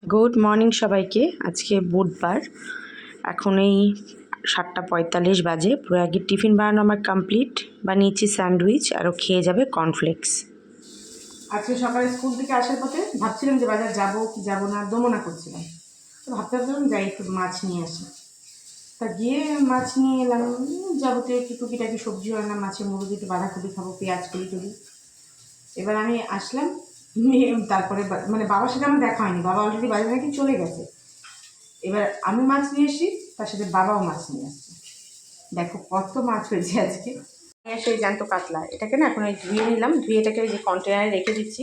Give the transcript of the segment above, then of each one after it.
Good morning সবাইকে। আজকে বুধবার, এখন এই 7:45 বাজে। প্রয়াগের টিফিন বানানো আমার কমপ্লিট। বানিয়েছি স্যান্ডউইচ, আরও খেয়ে যাবে কর্নফ্লেক্স। আজকে সকালে স্কুল থেকে আসার পথে ভাবছিলাম যে বাজার যাবো কি যাবো না, দমনা করছিলাম। তো ভাবছিলাম যাই একটু মাছ নিয়ে আসি। তা গিয়ে মাছ নিয়ে এলাম। যাবতীয় একটু টুকিটাকি সবজি হয় না, মাছের মুরগি, একটু বাঁধাকপি খাবো, পেঁয়াজ করি টুকি। এবার আমি আসলাম, তারপরে মানে বাবার সাথে আমার দেখা হয়নি, বাবা অলরেডি বাজারে নাকি চলে গেছে। এবার আমি মাছ নিয়ে এসি, তার সাথে বাবাও মাছ নিয়ে আসছে। দেখো কত মাছ হয়েছে আজকে। সেই জ্যান্ত কাতলা, এটাকে না এখন ধুয়ে নিলাম, ধুয়ে এটাকে যে কন্টেনারে রেখে দিচ্ছি,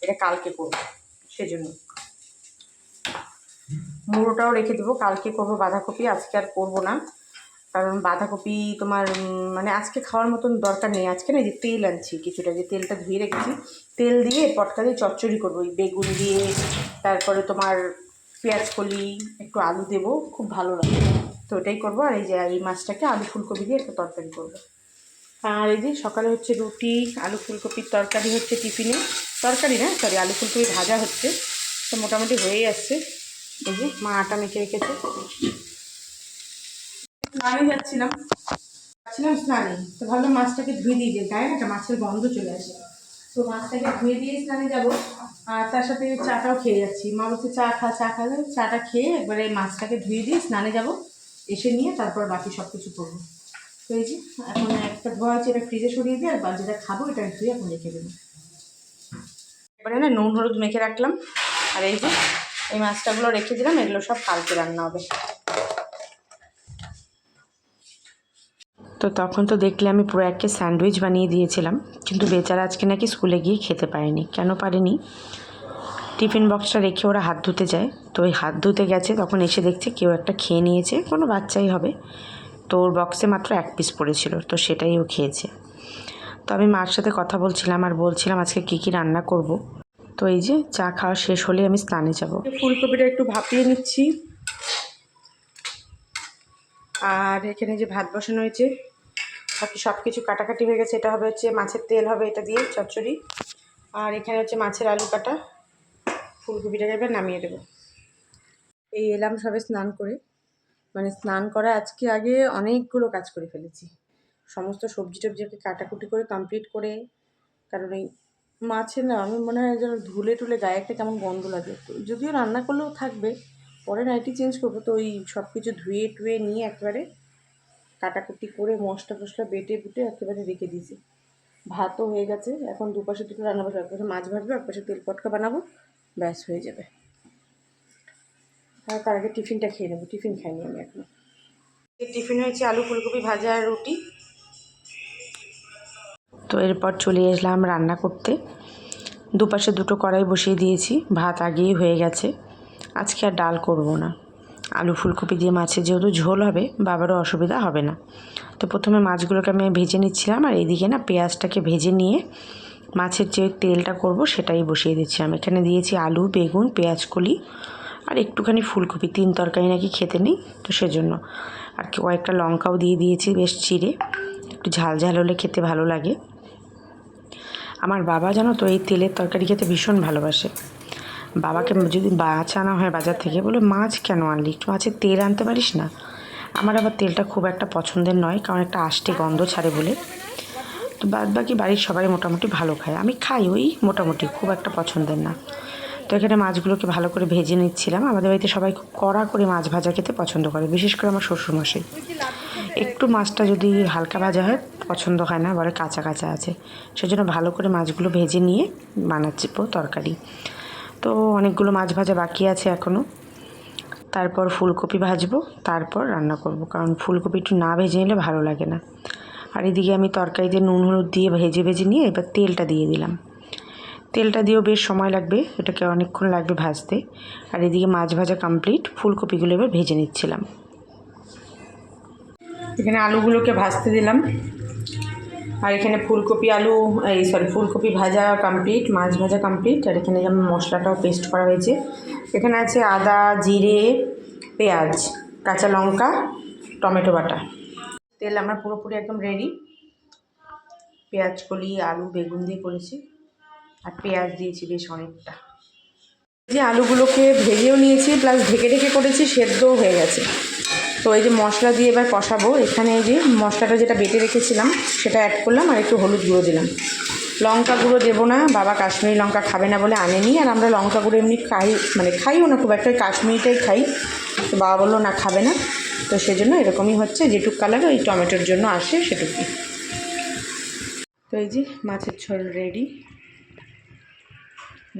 এটা কালকে করবো। সেজন্য মুড়োটাও রেখে দেবো, কালকে করবো। বাঁধাকপি আজকে আর করবো না, কারণ বাঁধাকপি তোমার মানে আজকে খাওয়ার মতন দরকার নেই। আজকে না যে তেল আনছি কিছুটা, যে তেলটা ধুয়ে রেখেছি, তেল দিয়ে পটকা দিয়ে চচ্চড়ি করবো, ওই বেগুন দিয়ে, তারপরে তোমার পেঁয়াজ কলি, একটু আলু দেবো, খুব ভালো লাগে। তো ওটাই করবো। আর এই যে এই মাছটাকে আলু ফুলকপি দিয়ে একটা তরকারি করবো। আর এই যে সকালে হচ্ছে রুটি, আলু ফুলকপির তরকারি হচ্ছে টিফিনে। তরকারি না, সরি, আলু ফুলকপি ভাজা হচ্ছে। তো মোটামুটি হয়েই আসছে। এই যে মা আটা মেখে রেখেছে। স্নানে যাচ্ছিলাম স্নানে, তো ভাবলাম মাছটাকে ধুয়ে দিয়ে যাই, গায়ে একটা মাছের গন্ধ চলে আসে। তো মাছটাকে ধুয়ে দিয়ে স্নানে যাবো, আর তার সাথে চাটাও খেয়ে যাচ্ছি। মা বলছে চা খাবে, চাটা খেয়ে একবারে মাছটাকে ধুয়ে দিয়ে স্নানে যাব, এসে নিয়ে তারপর বাকি সব কিছু করবো। তো এই যে এখন একটা ধোয়া আছে, এটা ফ্রিজে সরিয়ে দিয়ে, আর যেটা খাবো এটা ধুয়ে এখন রেখে দেবো। এবারে না নুন হলুদ মেখে রাখলাম। আর এই যে এই মাছটাগুলো রেখে দিলাম, এগুলো সব কালকে রান্না হবে। তো তখন তো দেখলে আমি পুরো একটা স্যান্ডউইচ বানিয়ে দিয়েছিলাম, কিন্তু বেচারা আজকে নাকি স্কুলে গিয়ে খেতে পারেনি। কেন পারেনি? টিফিন বক্সটা রেখে ওরা হাত ধুতে যায়, তো ওই হাত ধুতে গেছে, তখন এসে দেখছে কেউ একটা খেয়ে নিয়েছে, কোনো বাচ্চাই হবে। তো ওর বক্সে মাত্র 1 পিস পড়েছিল, তো সেটাই ও খেয়েছে। তো আমি মার সাথে কথা বলছিলাম, আর বলছিলাম আজকে কী কী রান্না করব। তো এই যে চা খাওয়া শেষ হলে আমি স্নানে যাব। ফুলকপিটা একটু ভাপিয়ে নিচ্ছি, আর এখানে যে ভাত বসানো হয়েছে, বাকি সব কিছু কাটাকাটি হয়ে গেছে। এটা হবে হচ্ছে মাছের তেল হবে, এটা দিয়ে চচ্চড়ি। আর এখানে হচ্ছে মাছের আলু কাটা। ফুলকপিটাকে এবার নামিয়ে দেবো। এই এলাম সবে স্নান করে, মানে স্নান করা আজকে আগে অনেকগুলো কাজ করে ফেলেছি। সমস্ত সবজি টবজিকে কাটাকুটি করে কমপ্লিট করে, কারণ এই মাছের না আমি মনে হয় যেন ধুলে টুলে গায়ে একটা কেমন গন্ধ লাগে। তো যদিও রান্না করলেও থাকবে, পরে নাইটি চেঞ্জ করবো। তো ওই সব কিছু ধুয়ে টুয়ে নিয়ে একেবারে কাটাকুটি করে মশলা টশলা বেটে বুটে একেবারে রেখে দিয়েছি। ভাতও হয়ে গেছে, এখন দুপাশে দুটো রান্না বসে, একপাশে মাছ ভাজবো, একপাশে তেল পটকা বানাবো, ব্যাস হয়ে যাবে। আর তার আগে টিফিনটা খেয়ে নেবো, টিফিন খাইনি আমি এখন। টিফিন হয়েছে আলু ফুলকপি ভাজা আর রুটি। তো এরপর চলে এলাম রান্না করতে। দুপাশে দুটো কড়াই বসিয়ে দিয়েছি, ভাত আগেই হয়ে গেছে। আজকে আর ডাল করব না, আলু ফুলকপি দিয়ে মাছের যেহেতু ঝোল হবে, বাবারও অসুবিধা হবে না। তো প্রথমে মাছগুলোকে আমি ভেজে নিচ্ছিলাম, আর এইদিকে না পেঁয়াজটাকে ভেজে নিয়ে মাছের যে তেলটা করব সেটাই বসিয়ে দিচ্ছিলাম। এখানে দিয়েছি আলু, বেগুন, পেঁয়াজ কলি আর একটুখানি ফুলকপি। 3 তরকারি নাকি খেতে নেই, তো সেজন্য আর কয়েকটা লঙ্কাও দিয়ে দিয়েছি বেশ চিড়ে, একটু ঝাল ঝাল হলে খেতে ভালো লাগে। আমার বাবা জানো তো এই তেলের তরকারি খেতে ভীষণ ভালোবাসে। বাবাকে যদি মাছ আনা হয় বাজার থেকে, বলে মাছ কেন আনলি, একটু মাছের তেল আনতে পারিস না। আমার আবার তেলটা খুব একটা পছন্দের নয়, কারণ একটা আষ্টে গন্ধ ছাড়ে বলে। তো বাদ বাকি বাড়ির সবাই মোটামুটি ভালো খায়, আমি খাই ওই মোটামুটি, খুব একটা পছন্দের না। তো এখানে মাছগুলোকে ভালো করে ভেজে নিচ্ছিলাম। আমাদের বাড়িতে সবাই খুব কড়া করে মাছ ভাজা খেতে পছন্দ করে, বিশেষ করে আমার শ্বশুরমশাই। একটু মাছটা যদি হালকা ভাজা হয় পছন্দ হয় না, বলে কাঁচা কাঁচা আছে। সেজন্য ভালো করে মাছগুলো ভেজে নিয়ে বানাচ্ছি তরকারি। তো অনেকগুলো মাছ ভাজা বাকি আছে এখনও। তারপর ফুলকপি ভাজবো, তারপর রান্না করব, কারণ ফুলকপি একটু না ভেজে নিলে ভালো লাগে না। আর এদিকে আমি তরকারিতে নুন হলুদ দিয়ে ভেজে ভেজে নিয়ে এবার তেলটা দিয়ে দিলাম। তেলটা দিয়েও বেশ সময় লাগবে, এটাকে অনেকক্ষণ লাগবে ভাজতে। আর এদিকে মাছ ভাজা কমপ্লিট, ফুলকপিগুলো এবার ভেজে নিচ্ছিলাম। এখানে আলুগুলোকে ভাজতে দিলাম, আর এখানে ফুলকপি ফুলকপি ভাজা কমপ্লিট, মাছ ভাজা কমপ্লিট। আর এখানে যেমন মশলাটাও পেস্ট করা হয়েছে। এখানে আছে আদা, জিরে, পেঁয়াজ, কাঁচা লঙ্কা, টমেটো বাটা। তেল আমার পুরোপুরি একদম রেডি। পেঁয়াজ কলি, আলু, বেগুন দিয়ে করেছি, আর পেঁয়াজ দিয়েছি বেশ অনেকটা। যে আলুগুলোকে ভেজেও নিয়েছি, প্লাস ঢেকে ঢেকে করেছি, সেদ্ধও হয়ে গেছে। তো এই যে মশলা দিয়ে এবার কষাবো। এখানে এই যে মশলাটা যেটা বেটে রেখেছিলাম সেটা অ্যাড করলাম, আর একটু হলুদ গুঁড়ো দিলাম। লঙ্কা গুঁড়ো দেবো না, বাবা কাশ্মীরি লঙ্কা খাবে না বলে আনেনি। আর আমরা লঙ্কা গুঁড়ো এমনি খাইও না খুব একটা, কাশ্মীরিটাই খাই। তো বাবা বললো না, খাবে না। তো সেজন্য এরকমই হচ্ছে, যেটুক কালার ওই টমেটোর জন্য আসে সেটুকুই। তো এই যে মাছের ঝোল রেডি,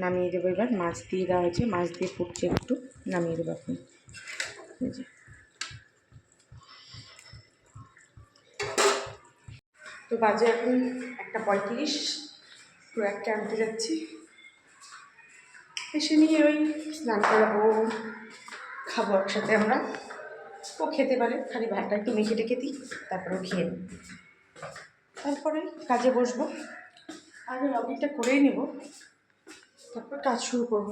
নামিয়ে দেবো এবার। মাছ দিয়ে দেওয়া হয়েছে, মাছ দিয়ে ফুটছে, একটু নামিয়ে দেবো এখন। এই যে তো বাজে এখন 1:35, প্রয়াগকে আনতে যাচ্ছি। এসে নিয়ে ওই স্নান করাবো, খাবো একসাথে আমরা। ও খেতে পারে, খালি ভাতটা একটু মেখে টেখে দিই, তারপরেও খেয়ে নিই। তারপরে কাজে বসবো, আগে লগিংটা করেই নেব, তারপর কাজ শুরু করব।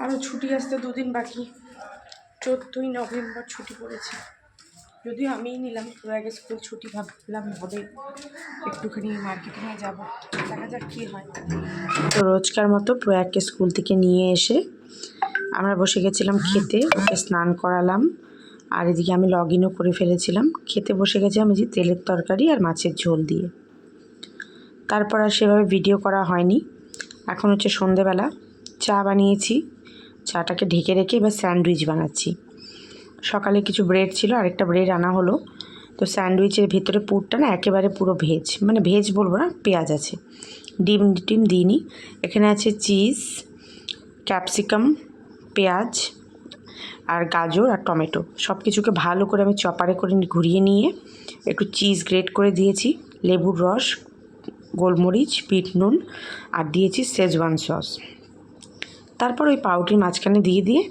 আরও ছুটি আসতে 2 দিন বাকি, 14ই নভেম্বর ছুটি পড়েছে। যদিও আমিই নিলাম, প্রয়াগে স্কুল ছুটি, ভাবলাম হবে একটুখানি মার্কেটিংয়ে যাবো, দেখা যাক কী হয়। তো রোজকার মতো প্রয়াগকে স্কুল থেকে নিয়ে এসে আমরা বসে গেছিলাম খেতে। ওকে স্নান করালাম, আর এদিকে আমি লগ ইনও করে ফেলেছিলাম। খেতে বসে গেছিলাম এই যে তেলের তরকারি আর মাছের ঝোল দিয়ে। তারপর আর সেভাবে ভিডিও করা হয়নি। এখন হচ্ছে সন্ধেবেলা, চা বানিয়েছি, চাটাকে ঢেকে রেখে এবার স্যান্ডউইচ বানাচ্ছি। সকালে কিছু ব্রেড ছিল, আরেকটা ব্রেড আনা হলো। তো স্যান্ডউইচের ভিতরে পুরটা না একেবারে পুরো ভেজ, মানে ভেজ বলবো না, পেঁয়াজ আছে, ডিম দিইনি। এখানে আছে চিজ, ক্যাপসিকাম, পেঁয়াজ আর গাজর আর টমেটো, সব কিছুকে ভালো করে আমি চপারে করে ঘুরিয়ে নিয়ে একটু চিজ গ্রেট করে দিয়েছি, লেবুর রস, গোলমরিচ, বিট নুন, আর দিয়েছি শেজওয়ান সস। তারপর ওই পাউরুটির মাঝখানে দিয়ে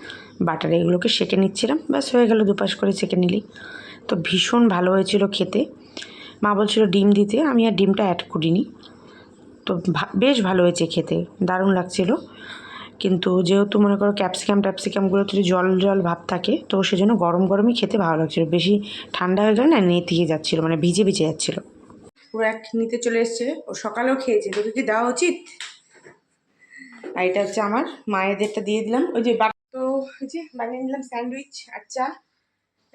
বাটারে এগুলোকে সেঁকে নিচ্ছিলাম। ব্যাস হয়ে গেল, দুপাশ করে সেঁকে নিলেই। তো ভীষণ ভালো হয়েছিল খেতে। মা বলছিল ডিম দিতে, আমি আর ডিমটা অ্যাড করিনি। তো বেশ ভালো হয়েছে খেতে, দারুণ লাগছিল। কিন্তু যেহেতু মনে করো ক্যাপসিকামগুলো একটু জল জল ভাব থাকে, তো সেজন্য গরম গরমই খেতে ভালো লাগছিলো। বেশি ঠান্ডা হয়ে গেলে না নেতিয়ে যাচ্ছিলো, মানে ভিজে যাচ্ছিলো। পুরো এক নিতে চলে এসছে, ও সকালেও খেয়েছে, তোকে কি দেওয়া উচিত? আর এটা হচ্ছে আমার মায়েদেরটা দিয়ে দিলাম। ওই যে তো ওই যে বানিয়ে নিলাম স্যান্ডউইচ আর চা।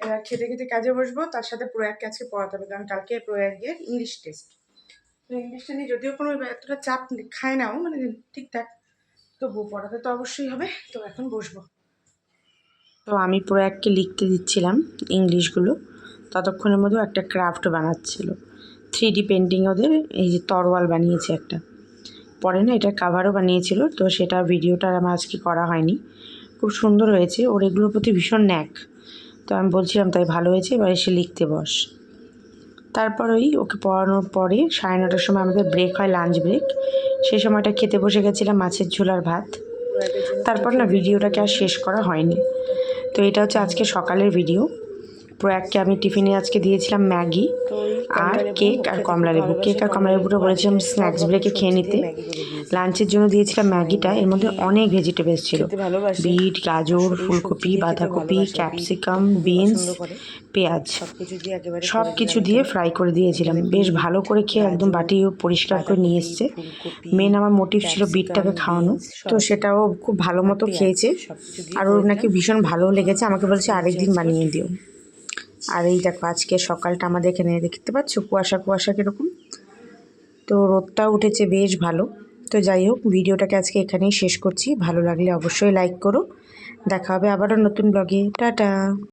এবার খেতে খেতে কাজে বসবো, তার সাথে প্রয়াগকে আজকে পড়াতে হবে, কারণ কালকে প্রয়াগের ইংলিশ টেস্ট। তো ইংলিশটা নিয়ে যদিও কোনো এতটা চাপ খায় নাও, মানে ঠিকঠাক, তবু পড়াতে তো অবশ্যই হবে। তো এখন বসবো। তো আমি প্রয়াগকে লিখতে দিচ্ছিলাম ইংলিশগুলো, ততক্ষণের মধ্যে একটা ক্রাফট বানাচ্ছিল, 3D পেন্টিং। ওদের এই যে তরোয়াল বানিয়েছে একটা, পরে না এটার কাভারও বানিয়েছিল। তো সেটা ভিডিওটা আমার আজকে করা হয়নি। খুব সুন্দর হয়েছে, ওর এগুলোর প্রতি ভীষণ ন্যাক। তো আমি বলছিলাম তাই ভালো হয়েছে, এবার এসে লিখতে বস। তারপর ওকে পড়ানোর পরে 9:30টার সময় আমাদের ব্রেক হয়, লাঞ্চ ব্রেক। সেই সময়টা খেতে বসে গেছিলাম মাছের ঝোল আর ভাত। তারপর না ভিডিওটাকে আর শেষ করা হয়নি। তো এটা হচ্ছে আজকে সকালের ভিডিও। প্রয়াগকে আমি টিফিনে আজকে দিয়েছিলাম ম্যাগি আর কেক আর কমলালেবু। কেক আর কমলালেবুটা বলেছিলাম স্ন্যাক্স ব্রেকে খেয়ে নিতে। লাঞ্চের জন্য দিয়েছিলাম ম্যাগিটা, এর মধ্যে অনেক ভেজিটেবলস ছিল, বিট, গাজর, ফুলকপি, বাঁধাকপি, ক্যাপসিকাম, বিনস, পেঁয়াজ, সব কিছু দিয়ে ফ্রাই করে দিয়েছিলাম। বেশ ভালো করে খেয়ে একদম বাটি পরিষ্কার করে নিয়ে এসছে। মেন আমার মোটিভ ছিল বিটটাকে খাওয়ানো, তো সেটাও খুব ভালো মতো খেয়েছে। আর ওর নাকি ভীষণ ভালো লেগেছে, আমাকে বলছে আরেকদিন বানিয়ে দিও। আর এই দেখো আজকে সকালটা আমাদের এখানে দেখতে পাচ্ছ, কুয়াশা কুয়াশা কীরকম। তো রোদটাও উঠেছে বেশ ভালো। তো যাই হোক, ভিডিওটাকে আজকে এখানেই শেষ করছি। ভালো লাগলে অবশ্যই লাইক করো। দেখা হবে আবারও নতুন ব্লগে। টাটা।